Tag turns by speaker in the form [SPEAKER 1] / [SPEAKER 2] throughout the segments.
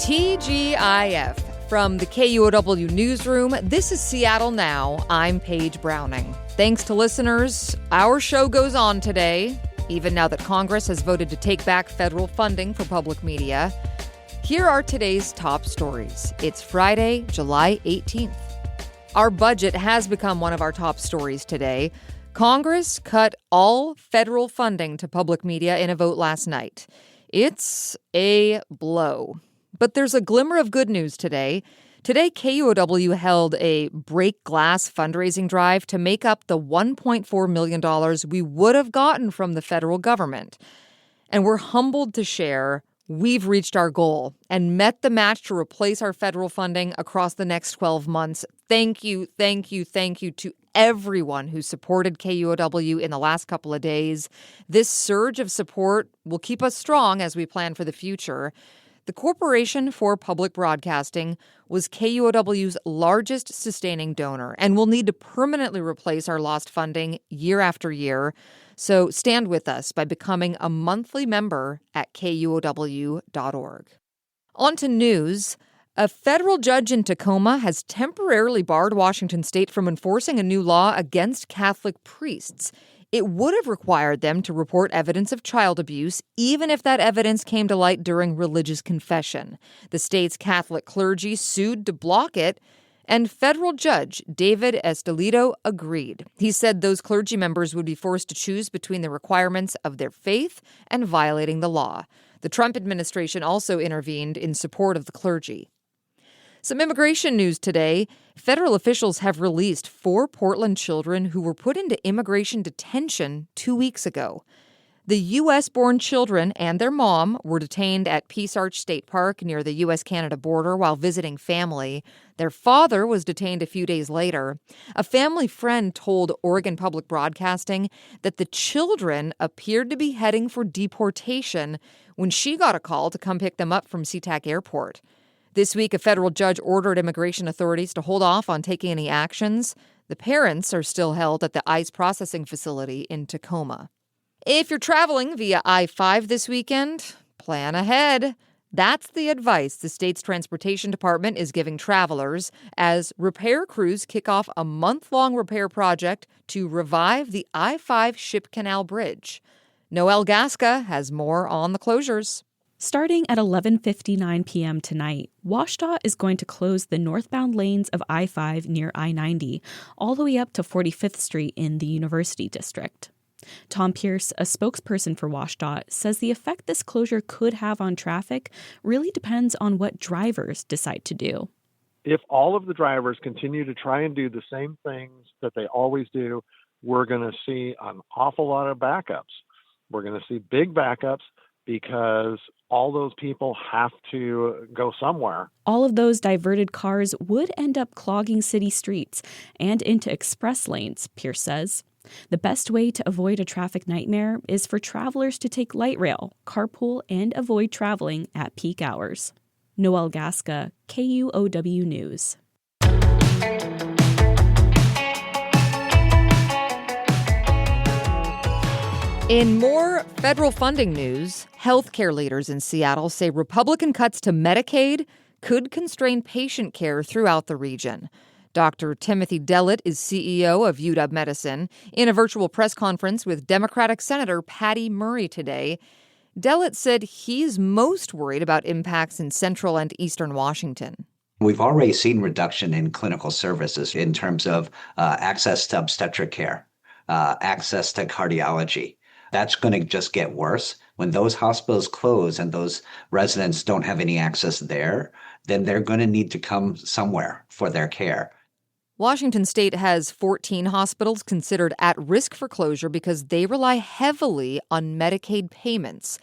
[SPEAKER 1] TGIF. From the KUOW newsroom, this is Seattle Now. I'm Paige Browning. Thanks to listeners, our show goes on today, even now that Congress has voted to take back federal funding for public media. Here are today's top stories. It's Friday, July 18th. Our budget has become one of our top stories today. Congress cut all federal funding to public media in a vote last night. It's a blow. But there's a glimmer of good news today. Today, KUOW held a Break Glass fundraising drive to make up the $1.4 million we would have gotten from the federal government. And we're humbled to share we've reached our goal and met the match to replace our federal funding across the next 12 months. Thank you to everyone who supported KUOW in the last couple of days. This surge of support will keep us strong as we plan for the future. The Corporation for Public Broadcasting was KUOW's largest sustaining donor and will need to permanently replace our lost funding year after year. So stand with us by becoming a monthly member at KUOW.org. On to news. A federal judge in Tacoma has temporarily barred Washington state from enforcing a new law against Catholic priests. It would have required them to report evidence of child abuse, even if that evidence came to light during religious confession. The state's Catholic clergy sued to block it, and federal judge David Estolito agreed. He said those clergy members would be forced to choose between the requirements of their faith and violating the law. The Trump administration also intervened in support of the clergy. Some immigration news today. Federal officials have released 4 Portland children who were put into immigration detention 2 weeks ago. The U.S.-born children and their mom were detained at Peace Arch State Park near the U.S.-Canada border while visiting family. Their father was detained a few days later. A family friend told Oregon Public Broadcasting that the children appeared to be heading for deportation when she got a call to come pick them up from SeaTac Airport. This week, a federal judge ordered immigration authorities to hold off on taking any actions. The parents are still held at the ICE processing facility in Tacoma. If you're traveling via I-5 this weekend, plan ahead. That's the advice the state's transportation department is giving travelers as repair crews kick off a month-long repair project to revive the I-5 Ship Canal Bridge. Noelle Gasca has more on the closures.
[SPEAKER 2] Starting at 11:59 p.m. tonight, WashDOT is going to close the northbound lanes of I-5 near I-90, all the way up to 45th Street in the University District. Tom Pierce, a spokesperson for WashDOT, says the effect this closure could have on traffic really depends on what drivers decide to do.
[SPEAKER 3] If all of the drivers continue to try and do the same things that they always do, we're going to see an awful lot of backups. We're going to see big backups because all those people have to go somewhere.
[SPEAKER 2] All of those diverted cars would end up clogging city streets and into express lanes, Pierce says. The best way to avoid a traffic nightmare is for travelers to take light rail, carpool, and avoid traveling at peak hours. Noelle Gasca, KUOW News.
[SPEAKER 1] In more federal funding news, healthcare leaders in Seattle say Republican cuts to Medicaid could constrain patient care throughout the region. Dr. Timothy Dellett is CEO of UW Medicine. In a virtual press conference with Democratic Senator Patty Murray today, Dellett said he's most worried about impacts in central and eastern Washington.
[SPEAKER 4] We've already seen reduction in clinical services in terms of access to obstetric care, access to cardiology. That's going to just get worse. When those hospitals close and those residents don't have any access there, then they're going to need to come somewhere for their care.
[SPEAKER 1] Washington state has 14 hospitals considered at risk for closure because they rely heavily on Medicaid payments.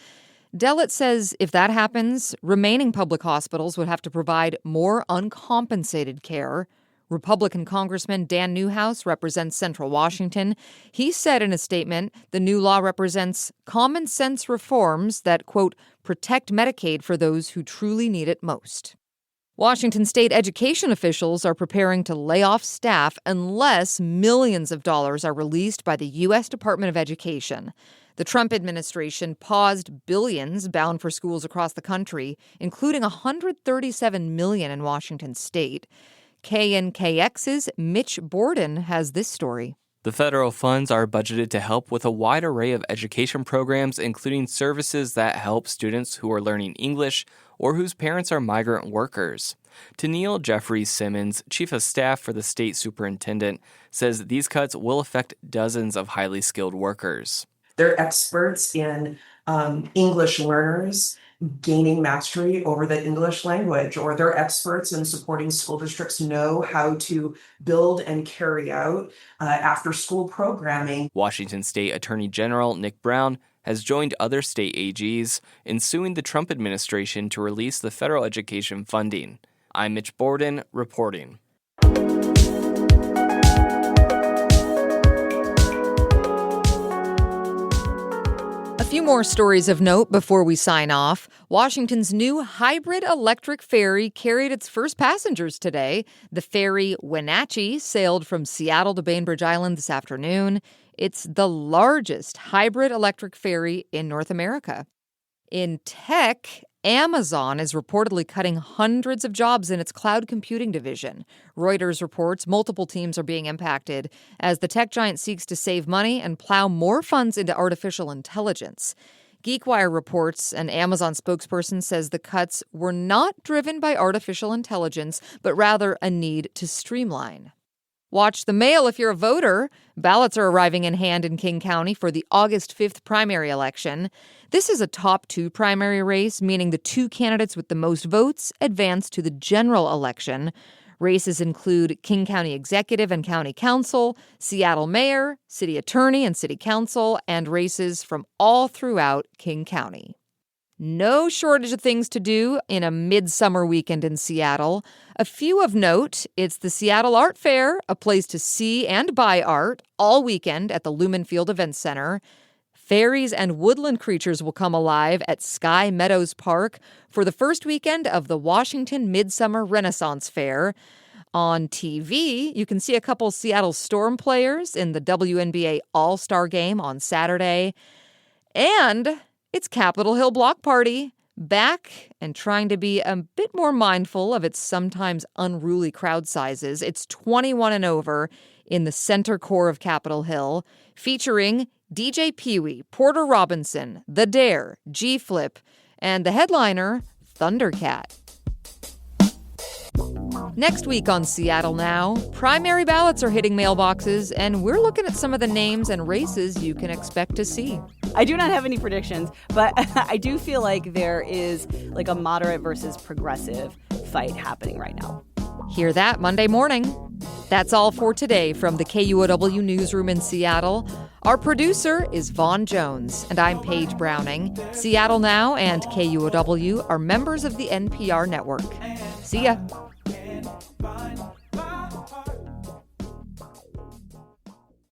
[SPEAKER 1] Dellett says if that happens, remaining public hospitals would have to provide more uncompensated care. Republican Congressman Dan Newhouse represents Central Washington. He said in a statement the new law represents common sense reforms that, quote, protect Medicaid for those who truly need it most. Washington state education officials are preparing to lay off staff unless millions of dollars are released by the U.S. Department of Education. The Trump administration paused billions bound for schools across the country, including $137 million in Washington state. KNKX's Mitch Borden has this story.
[SPEAKER 5] The federal funds are budgeted to help with a wide array of education programs, including services that help students who are learning English or whose parents are migrant workers. Tennille Jeffries Simmons, chief of staff for the state superintendent, says these cuts will affect dozens of highly skilled workers.
[SPEAKER 6] They're experts in English learners gaining mastery over the English language, or they're experts in supporting school districts know how to build and carry out after-school programming.
[SPEAKER 5] Washington State Attorney General Nick Brown has joined other state AGs in suing the Trump administration to release the federal education funding. I'm Mitch Borden, reporting.
[SPEAKER 1] A few more stories of note before we sign off. Washington's new hybrid electric ferry carried its first passengers today. The ferry Wenatchee sailed from Seattle to Bainbridge Island this afternoon. It's the largest hybrid electric ferry in North America. In tech, Amazon is reportedly cutting hundreds of jobs in its cloud computing division. Reuters reports multiple teams are being impacted as the tech giant seeks to save money and plow more funds into artificial intelligence. GeekWire reports an Amazon spokesperson says the cuts were not driven by artificial intelligence, but rather a need to streamline. Watch the mail if you're a voter. Ballots are arriving in hand in King County for the August 5th primary election. This is a top two primary race, meaning the two candidates with the most votes advance to the general election. Races include King County Executive and County Council, Seattle Mayor, City Attorney and City Council, and races from all throughout King County. No shortage of things to do in a midsummer weekend in Seattle. A few of note, it's the Seattle Art Fair, a place to see and buy art all weekend at the Lumen Field Events Center. Fairies and woodland creatures will come alive at Sky Meadows Park for the first weekend of the Washington Midsummer Renaissance Fair. On TV, you can see a couple Seattle Storm players in the WNBA All-Star Game on Saturday. And it's Capitol Hill Block Party, back and trying to be a bit more mindful of its sometimes unruly crowd sizes. It's 21 and over in the center core of Capitol Hill, featuring DJ Pee-wee, Porter Robinson, The Dare, G-Flip, and the headliner, Thundercat. Next week on Seattle Now, primary ballots are hitting mailboxes, and we're looking at some of the names and races you can expect to see.
[SPEAKER 7] I do not have any predictions, but I do feel like there is like a moderate versus progressive fight happening right now.
[SPEAKER 1] Hear that Monday morning. That's all for today from the KUOW Newsroom in Seattle. Our producer is Vaughn Jones, and I'm Paige Browning. Seattle Now and KUOW are members of the NPR network. See ya.